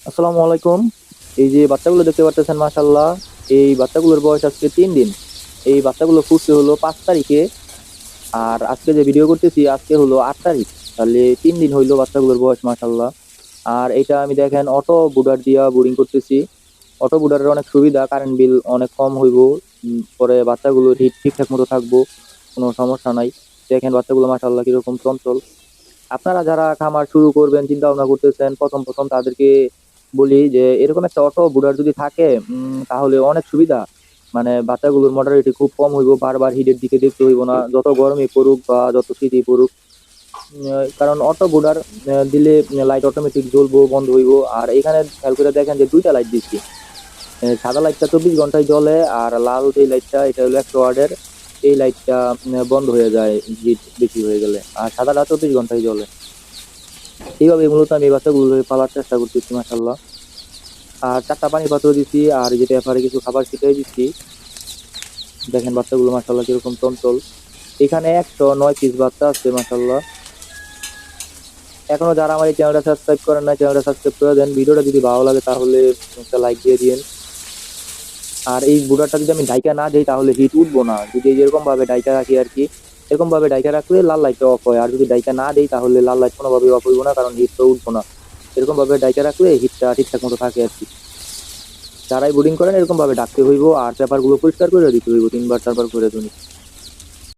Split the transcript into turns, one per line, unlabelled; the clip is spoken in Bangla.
আসসালামু আলাইকুম। এই যে বাচ্চাগুলো দেখতে পারতেছেন, মাশাল্লাহ। এই বাচ্চাগুলোর বয়স আজকে 3 দিন। এই বাচ্চাগুলো ফুটছে হলো 5 তারিখে। আর আজকে যে ভিডিও করতেছি আজকে হলো 8 তারিখ। তাহলে 3 দিন হইলো বাচ্চাগুলোর বয়স, মাশাল্লাহ। আর এটা আমি দেখেন অটো বুডার দিয়া বোরিং করতেছি। অটো বুডারের অনেক সুবিধা, কারেন্ট বিল অনেক কম হইব। পরে বাচ্চাগুলো হিট ঠিকঠাক মতো থাকবো, কোনো সমস্যা নাই। দেখেন বাচ্চাগুলো মাশাল্লাহ কিরকম চঞ্চল। আপনারা যারা খামার শুরু করবেন চিন্তা ভাবনা করতেছেন, প্রথম প্রথম তাদেরকে বলি যে এরকম একটা অটো বুডার যদি থাকে তাহলে অনেক সুবিধা। মানে বাচ্চাগুলোর মর্টালিটি খুব কম হইব, বারবার হিটের দিকে দেখতে হইব না, যত গরমই পড়ুক বা যত শীতই পড়ুক। কারণ অটো বুডার দিলে লাইট অটোমেটিক জ্বলবো বন্ধ হইব। আর এখানে খেয়াল করে দেখেন যে দুইটা লাইট দিচ্ছি। সাদা লাইটটা 24 ঘন্টায় জ্বলে, আর লাল যে লাইটটা এটা হলো 100 ওয়াটের। এই লাইটটা বন্ধ হয়ে যায় হিট বেশি হয়ে গেলে, আর সাদাটা 24 ঘন্টায় জ্বলে। এইভাবে মূলত আমি এই বাচ্চাগুলো পালার চেষ্টা করতেছি, মাসাল্লাহ। আর 4টা পানি পাত্র দিচ্ছি, আর যেটা এপারে কিছু খাবার ছিটাই দিচ্ছি। দেখেন বাচ্চাগুলো মাসাল্লাহ কিরকম চঞ্চল। এখানে 109 পিস বাচ্চা আছে, মাসাল্লাহ। এখনো যারা আমার এই চ্যানেলটা সাবস্ক্রাইব করেন না, চ্যানেলটা সাবস্ক্রাইব করে দেন। ভিডিওটা যদি ভালো লাগে তাহলে একটা লাইক দিয়ে দিন। আর এই বুড়াটা যদি আমি ডাইকা না দিই তাহলে হিট উঠবো না। যদি এরকম ভাবে ডাইকা রাখি আর কি, এরকম ভাবে ডাইকা রাখলে লাল লাইটটা অফ হয়। আর যদি ডাইকা না দিই তাহলে লাল লাইট কোনোভাবে অফ হইব না, কারণ হিট তো উঠবো না। এরকম ভাবে ডাইকা রাখলে হিটটা ঠিকঠাক মতো থাকে আর কি। যারাই বোর্ডিং করেন এরকম ভাবে ডাকতে হইব, আর পেপার গুলো পরিষ্কার করে দিতে হইব 3 বার 4 বার করে দিন।